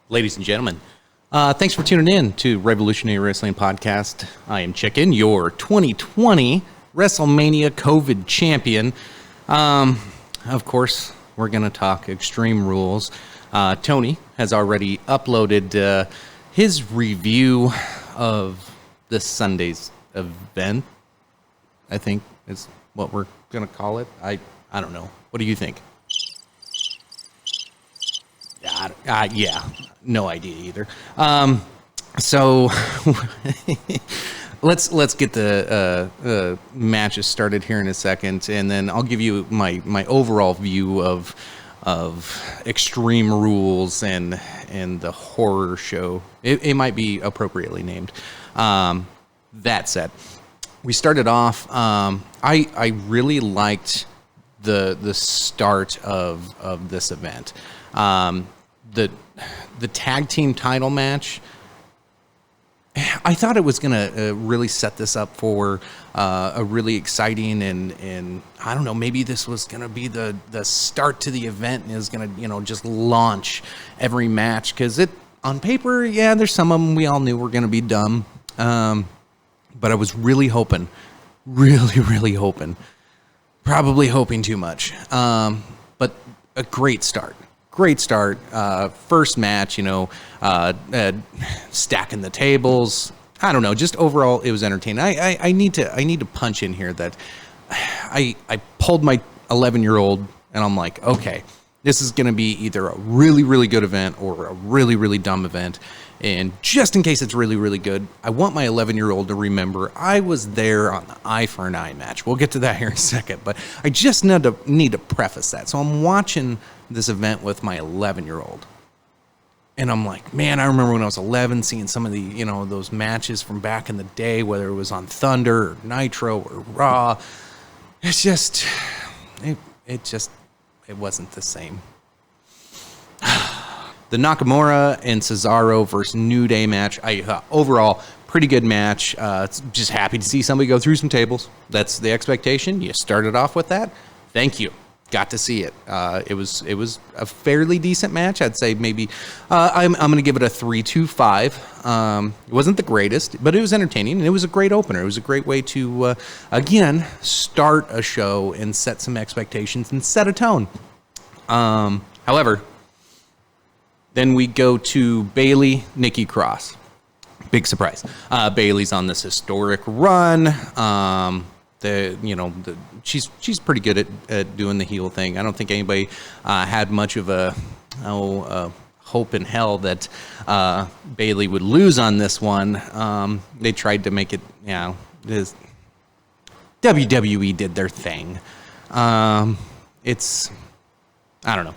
Ladies and gentlemen, thanks for tuning in to Revolutionary Wrestling Podcast. I am Chicken, your 2020 WrestleMania COVID champion. Of course, we're going to talk Extreme Rules. Tony has already uploaded his review of this Sunday's event, I think is what we're going to call it. I don't know. What do you think? Yeah, no idea either. So let's get the matches started here in a second, and then I'll give you my overall view of Extreme Rules and the horror show. It might be appropriately named. That said, we started off. I really liked the start of this event. The tag team title match, I thought it was going to really set this up for a really exciting and I don't know, maybe this was going to be the start to the event and is going to, just launch every match, because it on paper, yeah, there's some of them we all knew were going to be dumb. But I was really hoping, probably hoping too much. But a great start. First match, stacking the tables. I don't know. Just overall, it was entertaining. I need to punch in here that I pulled my 11-year-old and I'm like, okay, this is going to be either a really, really good event or a really, really dumb event. And just in case it's really, really good, I want my 11-year-old to remember I was there on the eye for an eye match. We'll get to that here in a second, but I just need to preface that. So I'm watching this event with my 11-year-old. And I'm like, man, I remember when I was 11 seeing some of the, those matches from back in the day, whether it was on Thunder or Nitro or Raw. It's just, it wasn't the same. The Nakamura and Cesaro versus New Day match, overall, pretty good match. Just happy to see somebody go through some tables. That's the expectation. You started off with that. Thank you. Got to see it. It was a fairly decent match. I'd say maybe I'm going to give it a 3.25. It wasn't the greatest, but it was entertaining, and it was a great opener. It was a great way to, again, start a show and set some expectations and set a tone. However, then we go to Bayley, Nikki Cross. Big surprise. Bayley's on this historic run. She's pretty good at doing the heel thing. I don't think anybody had much of a hope in hell that Bayley would lose on this one. They tried to make it, WWE did their thing. I don't know.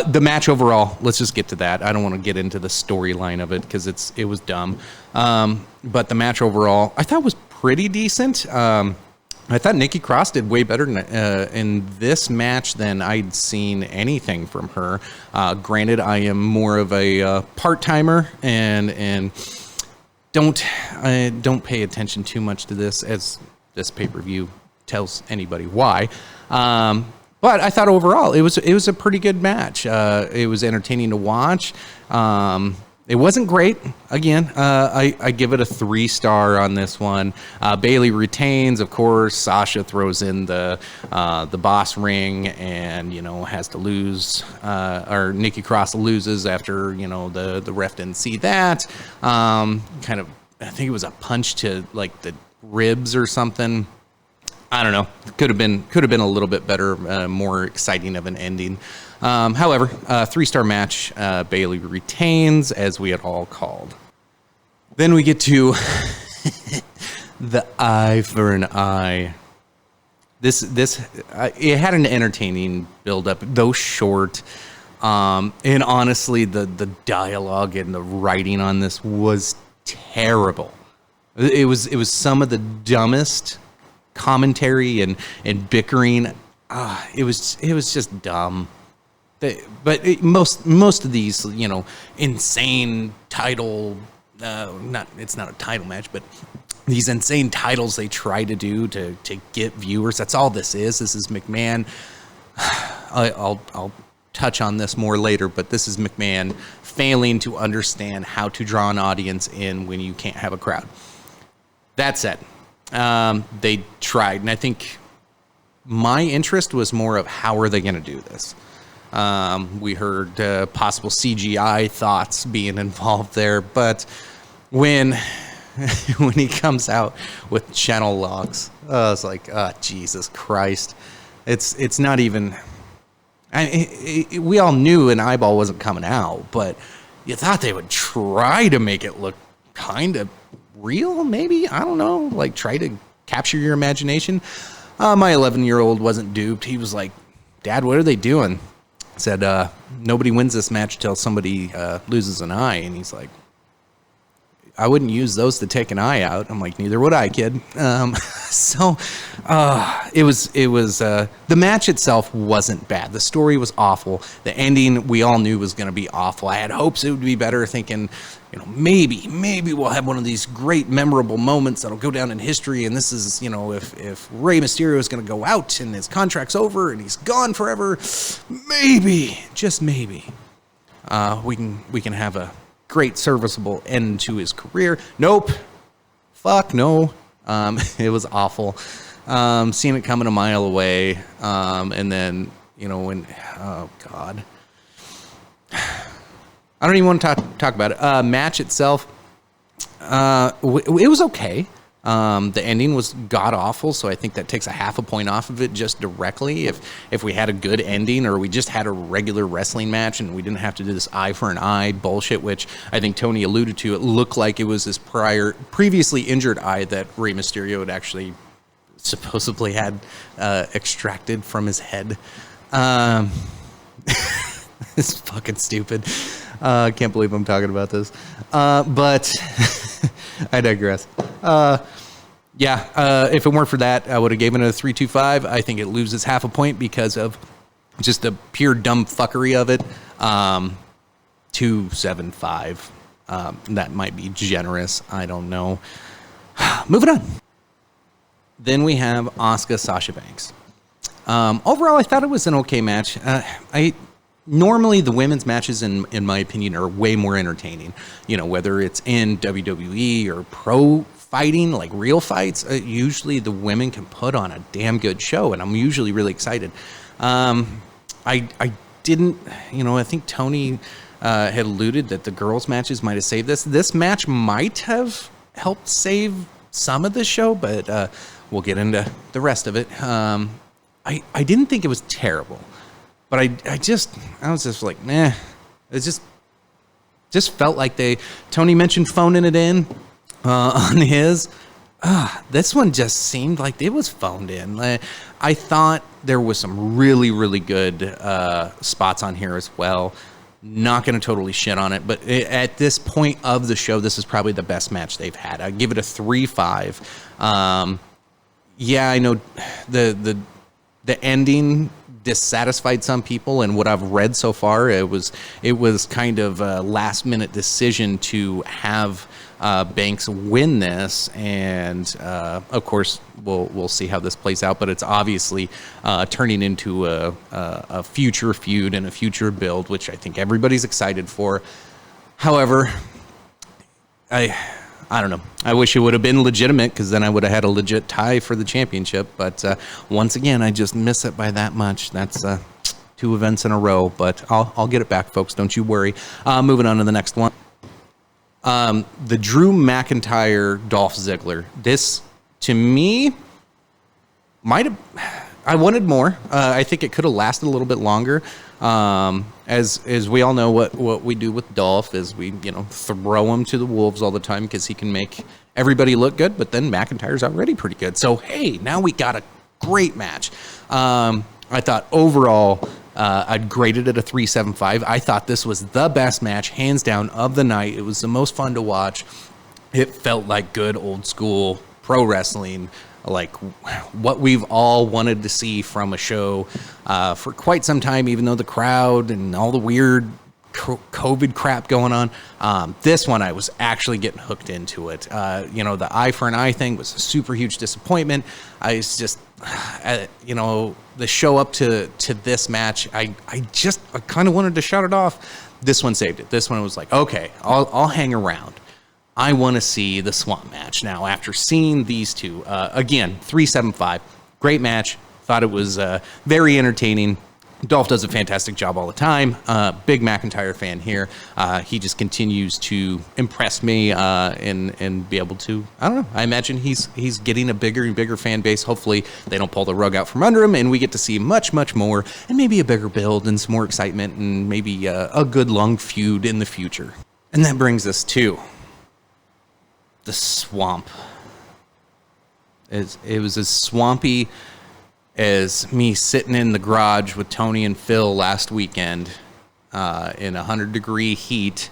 The match overall, let's just get to that. I don't want to get into the storyline of it because it was dumb. But the match overall, I thought was pretty decent. I thought Nikki Cross did way better in this match than I'd seen anything from her. Granted, I am more of a part-timer and don't pay attention too much to this, as this pay-per-view tells anybody why. But I thought overall it was a pretty good match. It was entertaining to watch. It wasn't great. Again, I give it a 3-star on this one. Bayley retains, of course. Sasha throws in the boss ring and has to lose. Or Nikki Cross loses after the ref didn't see that. I think it was a punch to like the ribs or something. I don't know. Could have been a little bit better, more exciting of an ending. However, 3-star match. Bayley retains, as we had all called. Then we get to the eye for an eye. This it had an entertaining build-up, though short. And honestly, the dialogue and the writing on this was terrible. It was some of the dumbest commentary and bickering. It was just dumb. But most of these, insane title, it's not a title match, but these insane titles they try to do to get viewers. That's all this is. This is McMahon. I'll touch on this more later, but this is McMahon failing to understand how to draw an audience in when you can't have a crowd. That said, they tried, and I think my interest was more of how are they going to do this. We heard possible CGI thoughts being involved there, but when he comes out with channel locks, I was like, oh, Jesus Christ. It's not even... we all knew an eyeball wasn't coming out, but you thought they would try to make it look kind of real, maybe? I don't know. Like, try to capture your imagination. My 11-year-old wasn't duped. He was like, Dad, what are they doing? I said, nobody wins this match until somebody loses an eye. And he's like, I wouldn't use those to take an eye out. I'm like, neither would I, kid. So it was the match itself wasn't bad. The story was awful. The ending we all knew was going to be awful. I had hopes it would be better, thinking, maybe we'll have one of these great memorable moments that'll go down in history. And this is, if Rey Mysterio is going to go out and his contract's over and he's gone forever, maybe, just maybe, we can have a great serviceable end to his career. Nope. Fuck no. It was awful. Seeing it coming a mile away. And then, when, oh God, I don't even want to talk about it. Match itself, it was okay. The ending was god awful, so I think that takes a half a point off of it just directly. If we had a good ending, or we just had a regular wrestling match and we didn't have to do this eye for an eye bullshit, which I think Tony alluded to, it looked like it was his previously injured eye that Rey Mysterio had actually supposedly had extracted from his head. It's fucking stupid. I can't believe I'm talking about this. But I digress. If it weren't for that, I would have given it a 3.25. I think it loses half a point because of just the pure dumb fuckery of it. 2.75. That might be generous. I don't know. Moving on. Then we have Asuka Sasha Banks. Overall, I thought it was an okay match. Normally, the women's matches, in my opinion, are way more entertaining. Whether it's in WWE or pro fighting, like real fights, usually the women can put on a damn good show, and I'm usually really excited. I didn't, I think Tony had alluded that the girls' matches might have saved this. This match might have helped save some of the show, but we'll get into the rest of it. I didn't think it was terrible. But I was just like, nah. It just felt like Tony mentioned phoning it in on his. This one just seemed like it was phoned in. I thought there was some really, really good spots on here as well. Not going to totally shit on it, but at this point of the show, this is probably the best match they've had. I'd give it a 3.5. I know the ending dissatisfied some people, and what I've read so far, it was kind of a last minute decision to have Banks win this, and of course we'll see how this plays out, but it's obviously turning into a future feud and a future build, which I think everybody's excited for. However, I don't know. I wish it would have been legitimate, because then I would have had a legit tie for the championship. But once again, I just miss it by that much. That's 2 events in a row. But I'll get it back, folks. Don't you worry. Moving on to the next one. The Drew McIntyre Dolph Ziggler. This, to me, might have... I wanted more. I think it could have lasted a little bit longer. As we all know, what we do with Dolph is we throw him to the wolves all the time, because he can make everybody look good, but then McIntyre's already pretty good. So hey, now we got a great match. I thought overall I'd graded it a 3.75. I thought this was the best match, hands down, of the night. It was the most fun to watch. It felt like good old school pro wrestling, like what we've all wanted to see from a show for quite some time, even though the crowd and all the weird COVID crap going on. This one, I was actually getting hooked into it. The eye for an eye thing was a super huge disappointment. I was just, the show up to this match, I kind of wanted to shut it off. This one saved it. This one was like, okay, I'll hang around. I want to see the swamp match now after seeing these two. Again, 375. Great match. Thought it was very entertaining. Dolph does a fantastic job all the time. Big McIntyre fan here. He just continues to impress me and be able to, I don't know, I imagine he's getting a bigger and bigger fan base. Hopefully they don't pull the rug out from under him and we get to see much, much more and maybe a bigger build and some more excitement and maybe a good long feud in the future. And that brings us to the swamp. It was as swampy as me sitting in the garage with Tony and Phil last weekend in 100-degree heat.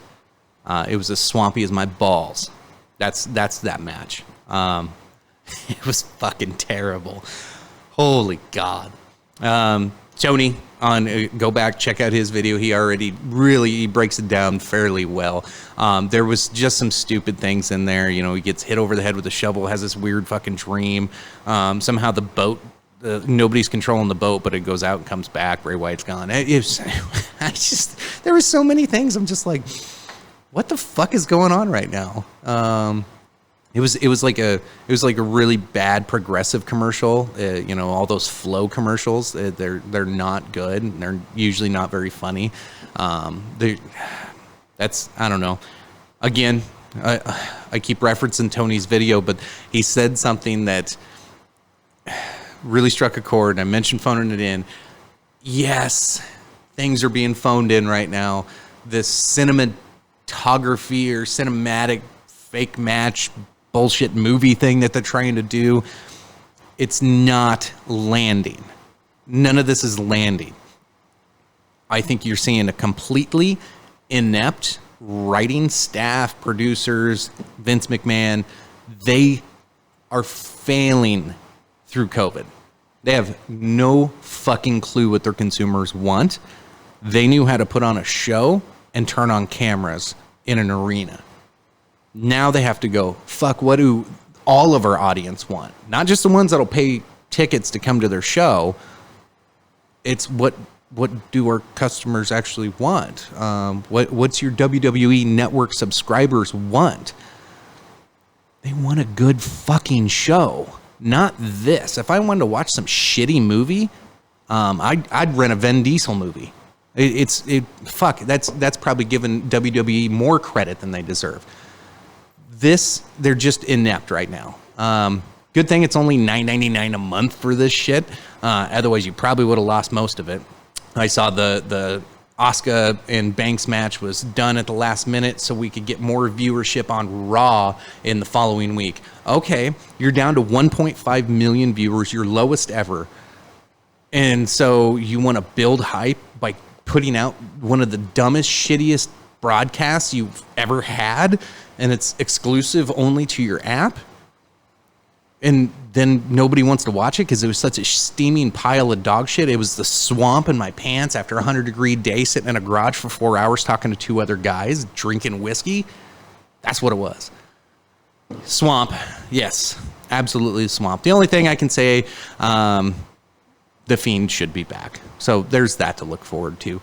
It was as swampy as my balls. That's that match. It was fucking terrible. Holy God. Tony, go back, check out his video. He breaks it down fairly well. There was just some stupid things in there. You know, he gets hit over the head with a shovel, has this weird fucking dream. Somehow the boat, nobody's controlling the boat, but it goes out and comes back. Bray Wyatt's gone. There were so many things. I'm just like, what the fuck is going on right now? It was like a really bad Progressive commercial. You know, all those Flow commercials. They're not good. And they're usually not very funny. I don't know. Again, I keep referencing Tony's video, but he said something that really struck a chord. I mentioned phoning it in. Yes, things are being phoned in right now. This cinematography or cinematic fake match bullshit movie thing that they're trying to do, it's not landing. None of this is landing. I think you're seeing a completely inept writing staff, producers, Vince McMahon. They are failing through COVID. They have no fucking clue what their consumers want. They knew how to put on a show and turn on cameras in an arena. Now they have to go, fuck, what do all of our audience want? Not just the ones that'll pay tickets to come to their show. It's what do our customers actually want? What's your WWE network subscribers want? They want a good fucking show. Not this. If I wanted to watch some shitty movie, I'd rent a Vin Diesel movie. That's probably giving WWE more credit than they deserve. They're just inept right now. Good thing it's only $9.99 a month for this shit. Otherwise, you probably would have lost most of it. I saw the Asuka and Banks match was done at the last minute so we could get more viewership on Raw in the following week. Okay, you're down to 1.5 million viewers, your lowest ever. And so you want to build hype by putting out one of the dumbest, shittiest broadcasts you've ever had, and it's exclusive only to your app? And then nobody wants to watch it because it was such a steaming pile of dog shit. It was the swamp in my pants after a 100-degree day sitting in a garage for 4 hours talking to two other guys drinking whiskey. That's what it was. Swamp. Yes, absolutely swamp. The only thing I can say, The Fiend should be back. So there's that to look forward to.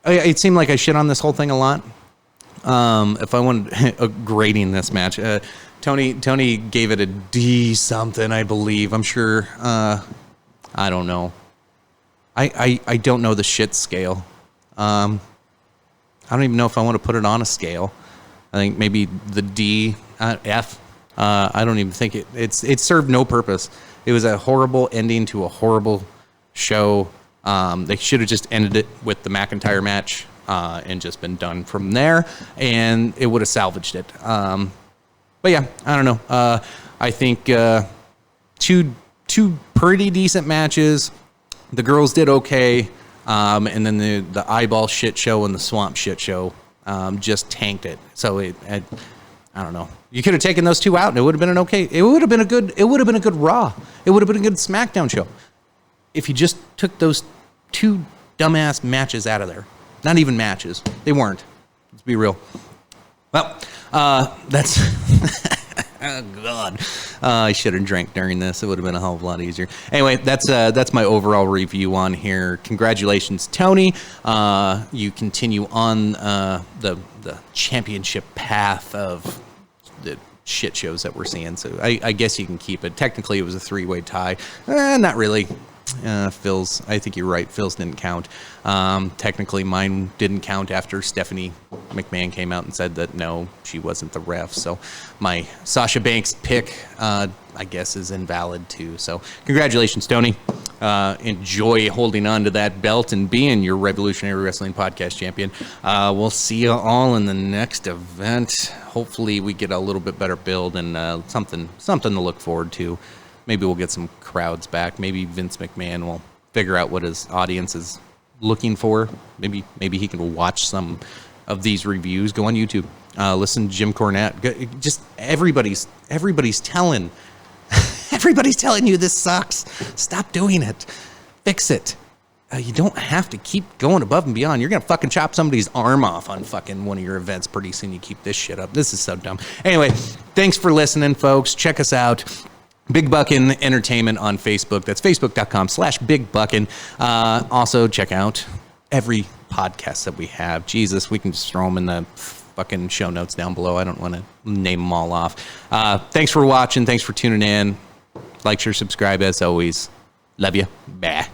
It seemed like I shit on this whole thing a lot. If I wanted grading this match, Tony gave it a D something, I believe. I'm sure. I don't know. I don't know the shit scale. I don't even know if I want to put it on a scale. I think maybe the D, F. I don't even think it served no purpose. It was a horrible ending to a horrible show. They should have just ended it with the McIntyre match and just been done from there, and it would have salvaged it. But yeah, I don't know. I think two pretty decent matches. The girls did okay, and then the eyeball shit show and the swamp shit show just tanked it. So I don't know. You could have taken those two out, and it would have been an okay. It would have been a good. It would have been a good Raw. It would have been a good SmackDown show if you just took those two dumbass matches out of there. Not even matches. They weren't. Let's be real. Well, that's Oh, God. I should have drank during this. It would have been a hell of a lot easier. Anyway, that's my overall review on here. Congratulations, Tony. You continue on the championship path of the shit shows that we're seeing. So I guess you can keep it. Technically, it was a 3-way tie. Not really. Phil's, I think you're right. Phil's didn't count. Technically, mine didn't count after Stephanie McMahon came out and said that no, she wasn't the ref. So my Sasha Banks pick, I guess, is invalid too. So congratulations, Tony. Enjoy holding on to that belt and being your Revolutionary Wrestling Podcast champion. We'll see you all in the next event. Hopefully, we get a little bit better build and something to look forward to. Maybe we'll get some crowds back. Maybe Vince McMahon will figure out what his audience is looking for. Maybe he can watch some of these reviews. Go on YouTube. Listen to Jim Cornette. Just everybody's telling you this sucks. Stop doing it. Fix it. You don't have to keep going above and beyond. You're going to fucking chop somebody's arm off on fucking one of your events pretty soon. You keep this shit up. This is so dumb. Anyway, thanks for listening, folks. Check us out. Big Buckin' Entertainment on Facebook. That's facebook.com/BigBuckin. Also, check out every podcast that we have. Jesus, we can just throw them in the fucking show notes down below. I don't want to name them all off. Thanks for watching. Thanks for tuning in. Like, share, subscribe as always. Love you. Bye.